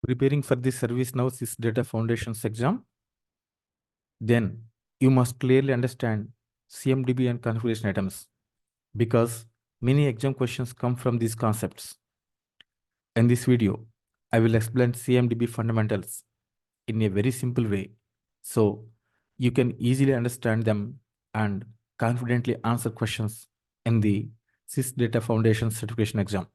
Preparing for the ServiceNow CIS-Data Foundations exam, then you must clearly understand CMDB and configuration items because many exam questions come from these concepts. In this video, I will explain CMDB fundamentals in a very simple way so you can easily understand them and confidently answer questions in the CIS-Data Foundation certification exam.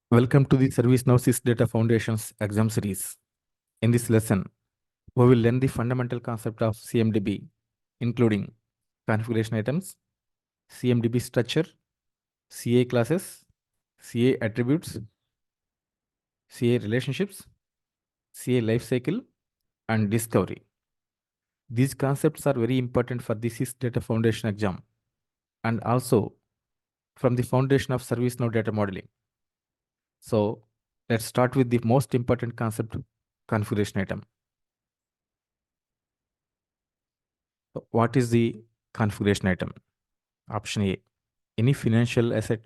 Welcome to the ServiceNow CIS-Data Foundations exam series. In this lesson, we will learn the fundamental concept of CMDB, including configuration items, CMDB structure, CA classes, CA attributes, CA relationships, CA lifecycle, and discovery. These concepts are very important for the CIS-Data Foundation exam and also from the foundation of ServiceNow data modeling. So let's start with the most important concept, configuration item. What is the configuration item? Option A, any financial asset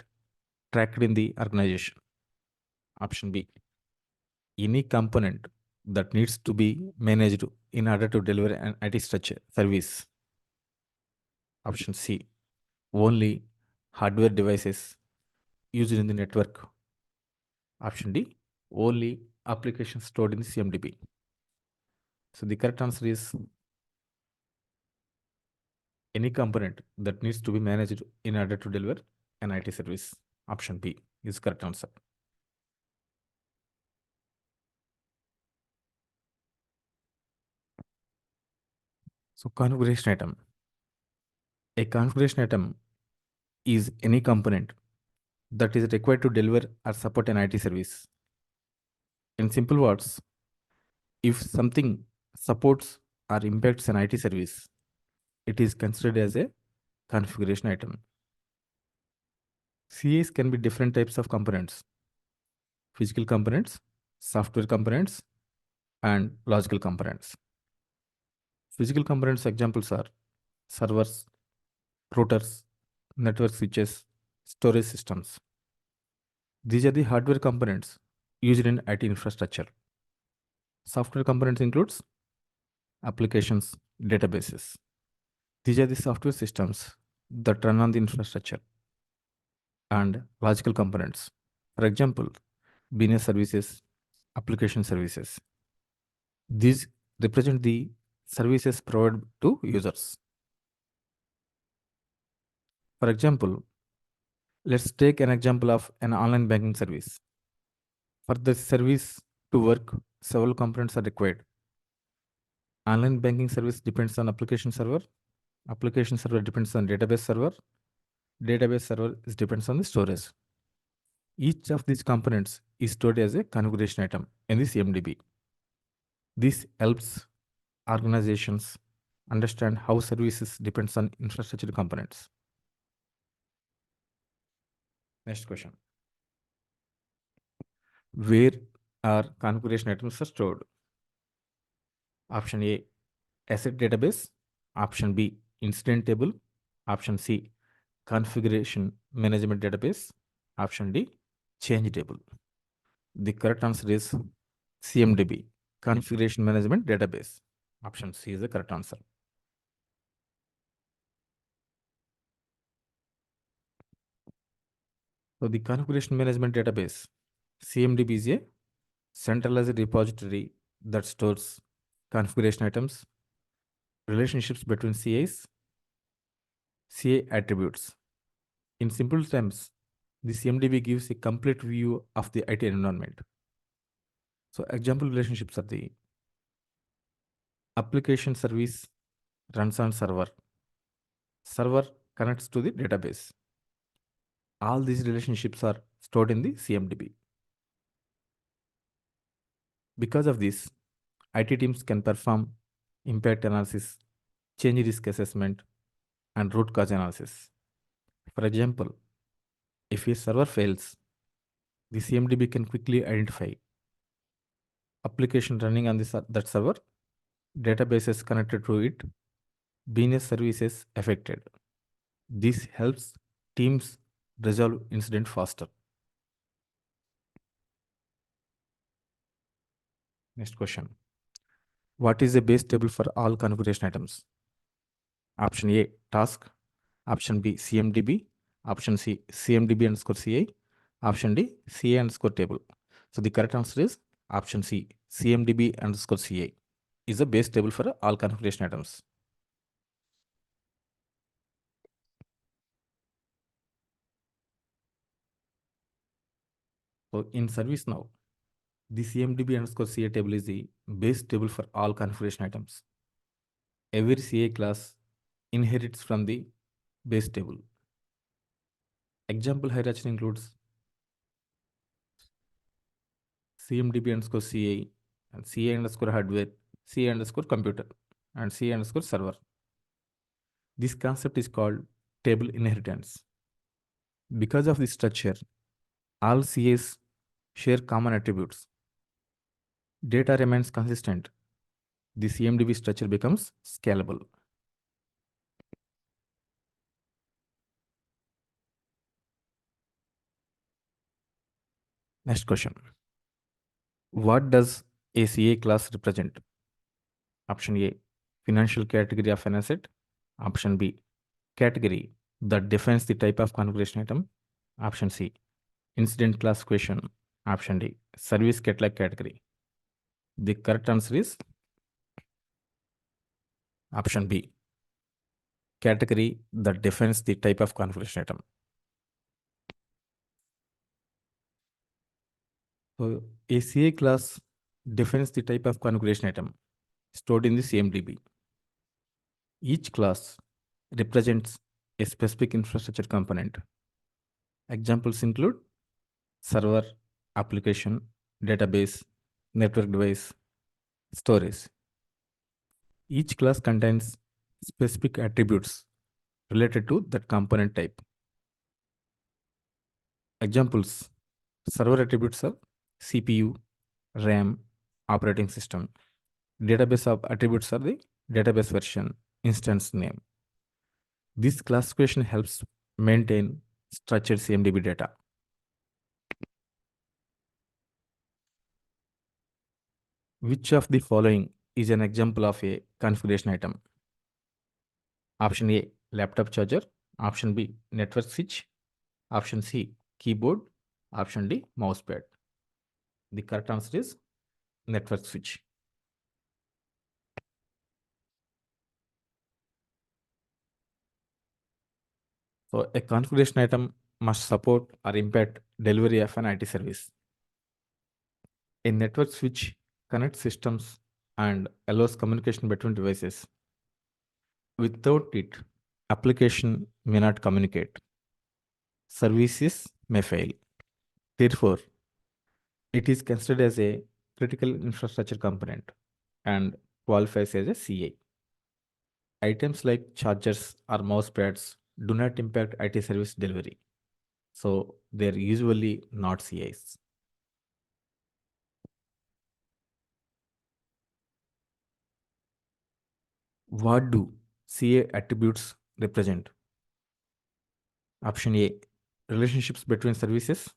tracked in the organization. Option B, any component that needs to be managed in order to deliver an IT structure service. Option C, only hardware devices used in the network. Option D, only applications stored in the CMDB. So the correct answer is any component that needs to be managed in order to deliver an IT service. Option B is correct answer. So configuration item. A configuration item is any component that is required to deliver or support an IT service. In simple words, if something supports or impacts an IT service, it is considered as a configuration item. CAs can be different types of components: physical components, software components, and logical components. Physical components examples are servers, routers, network switches, storage systems. These are the hardware components used in IT infrastructure. Software components includes applications, databases. These are the software systems that run on the infrastructure. And logical components, for example, business services, application services. These represent the services provided to users. For example, let's take an example of an online banking service. For the service to work, several components are required. Online banking service depends on application server depends on database server depends on the storage. Each of these components is stored as a configuration item in the CMDB. This helps organizations understand how services depends on infrastructure components. Next question. Where are configuration items are stored? Option A, asset database. Option B, incident table. Option C, configuration management database. Option D, change table. The correct answer is CMDB, configuration management database. Option C is the correct answer. So the configuration management database, CMDB, is a centralized repository that stores configuration items, relationships between CAs, CA attributes. In simple terms, the CMDB gives a complete view of the IT environment. So example relationships are the application service runs on server. Server connects to the database. All these relationships are stored in the CMDB. Because of this, IT teams can perform impact analysis, change risk assessment, and root cause analysis. For example, if a server fails, the CMDB can quickly identify application running on that server, databases connected to it, business services affected. This helps teams resolve incident faster. Next question. What is the base table for all configuration items? Option A, task. Option B, CMDB. Option C, CMDB underscore CI. Option D, CA underscore table. So the correct answer is option C, CMDB underscore CI is the base table for all configuration items. So in ServiceNow, the CMDB underscore CA table is the base table for all configuration items. Every CA class inherits from the base table. Example hierarchy includes CMDB underscore CA and CA underscore hardware, CA underscore computer, and CA underscore server. This concept is called table inheritance. Because of this structure, all CAs share common attributes. Data remains consistent. The CMDB structure becomes scalable. Next question. What does a CA class represent? Option A, financial category of an asset. Option B, category that defines the type of configuration item. Option C, incident classification. Option D, service catalog category. The correct answer is option B, category that defines the type of configuration item. So a CA class defines the type of configuration item stored in the CMDB. Each class represents a specific infrastructure component. Examples include server, application, database, network device, storage. Each class contains specific attributes related to that component type. Examples: server attributes are CPU, RAM, operating system. Database of attributes are the database version, instance name. This classification helps maintain structured CMDB data. Which of the following is an example of a configuration item? Option A, laptop charger. Option B, network switch. Option C, keyboard. Option D, mousepad. The correct answer is network switch. So a configuration item must support or impact delivery of an IT service. A network switch connects systems and allows communication between devices. Without it, application may not communicate. Services may fail. Therefore, it is considered as a critical infrastructure component and qualifies as a CA. Items like chargers or mouse pads do not impact IT service delivery, so they're usually not CAs. What do CA attributes represent? Option A, relationships between services.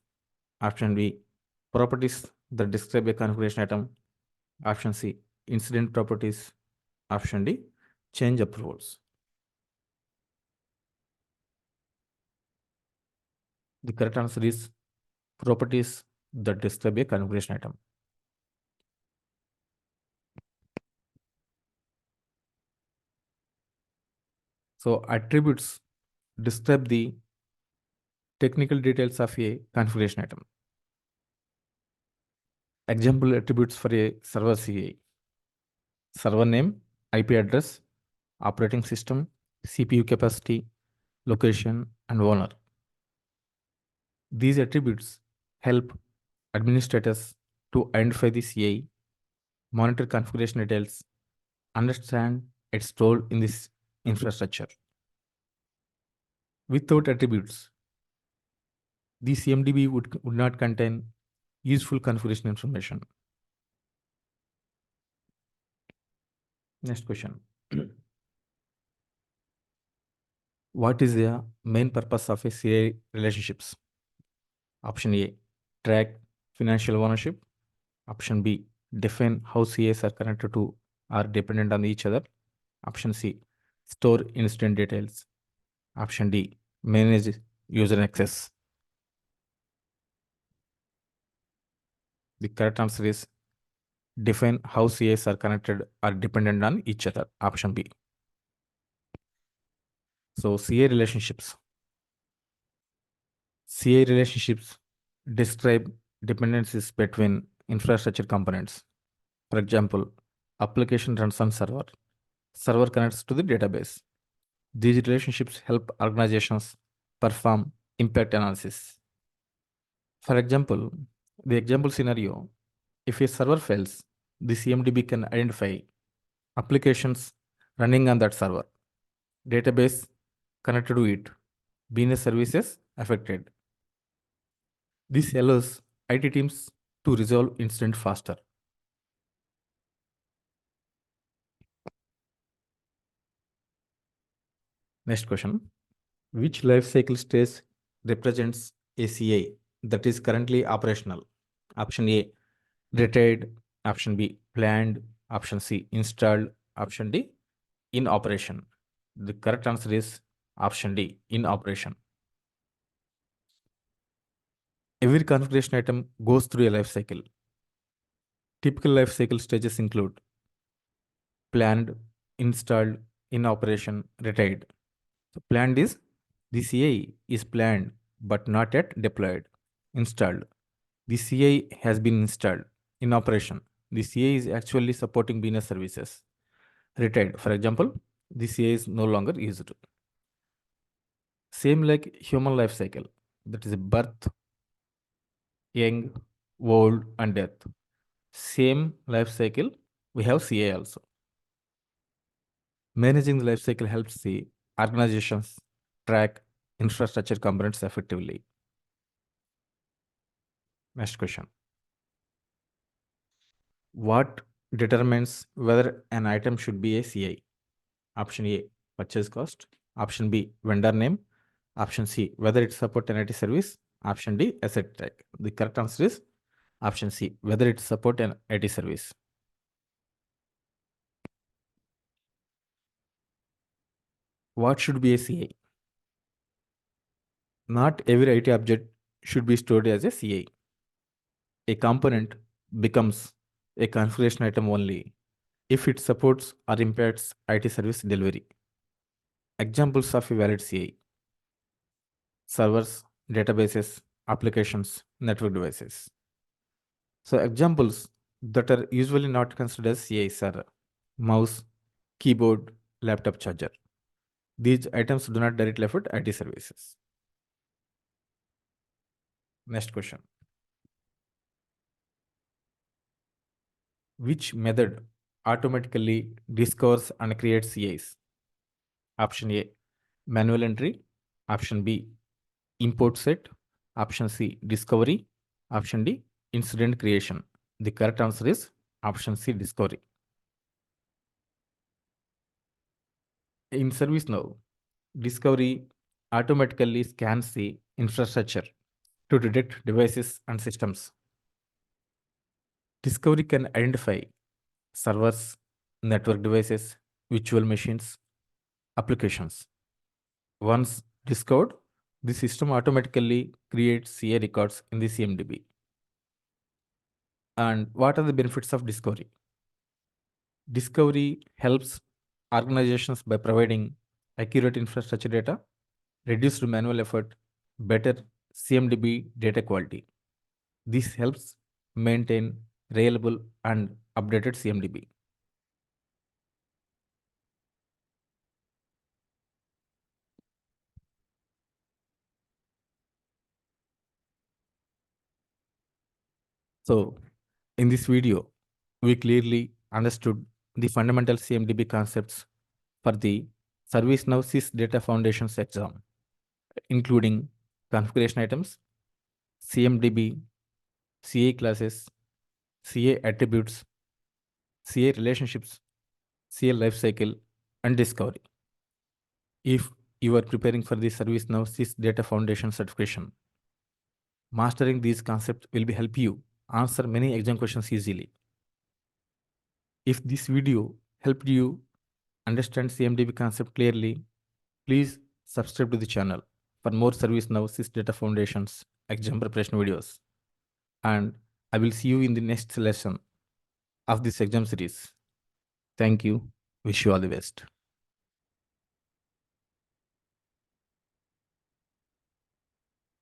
Option B, properties that describe a configuration item. Option C, incident properties. Option D, change approvals. The correct answer is properties that describe a configuration item. So attributes describe the technical details of a configuration item. Example attributes for a server CA: server name, IP address, operating system, CPU capacity, location, and owner. These attributes help administrators to identify the CA, monitor configuration details, understand its role in this infrastructure. Without attributes, the CMDB would not contain useful configuration information. Next question. What is the main purpose of a CA relationships? Option A, track financial ownership. Option B, define how CAs are connected to or dependent on each other. Option C, store incident details. Option D, manage user access. The correct answer is define how CAs are connected or dependent on each other. Option B. So CA relationships. CA relationships describe dependencies between infrastructure components. For example, application runs on server. Server connects to the database. These relationships help organizations perform impact analysis. For example, the example scenario, if a server fails, the CMDB can identify applications running on that server, database connected to it, business services affected. This allows IT teams to resolve incident faster. Next question. Which life cycle stage represents a CA that is currently operational? Option A, retired. Option B, planned. Option C, installed. Option D, in operation. The correct answer is option D, in operation. Every configuration item goes through a life cycle. Typical life cycle stages include planned, installed, in operation, retired. So planned is the CI is planned but not yet deployed. Installed. The CI has been installed. In operation. The CI is actually supporting business services. Retired. For example, the CI is no longer used. Same like human life cycle. That is birth, young, old, and death. Same life cycle. We have CI also. Managing the life cycle helps the organizations track infrastructure components effectively. Next question. What determines whether an item should be a CI? Option A, purchase cost. Option B, vendor name. Option C, whether it supports an IT service. Option D, asset type. The correct answer is option C, whether it supports an IT service. What should be a CI? Not every IT object should be stored as a CI. A component becomes a configuration item only if it supports or impacts IT service delivery. Examples of a valid CI: servers, databases, applications, network devices. So examples that are usually not considered as CIs are mouse, keyboard, laptop charger. These items do not directly affect IT services. Next question. Which method automatically discovers and creates CIs? Option A, manual entry. Option B, import set. Option C, discovery. Option D, incident creation. The correct answer is option C, discovery. In ServiceNow, discovery automatically scans the infrastructure to detect devices and systems. Discovery can identify servers, network devices, virtual machines, applications. Once discovered, the system automatically creates CA records in the CMDB. And what are the benefits of discovery? Discovery helps organizations by providing accurate infrastructure data, reduced manual effort, better CMDB data quality. This helps maintain reliable and updated CMDB. So, in this video, we clearly understood the fundamental CMDB concepts for the ServiceNow CIS-Data Foundations exam, including configuration items, CMDB, CA classes, CA attributes, CA relationships, CA lifecycle, and discovery. If you are preparing for the ServiceNow CIS-Data Foundation certification. Mastering these concepts will help you answer many exam questions easily. If this video helped you understand CMDB concept clearly, please subscribe to the channel for more ServiceNow CIS-Data Foundations exam preparation videos. And I will see you in the next lesson of this exam series. Thank you. Wish you all the best.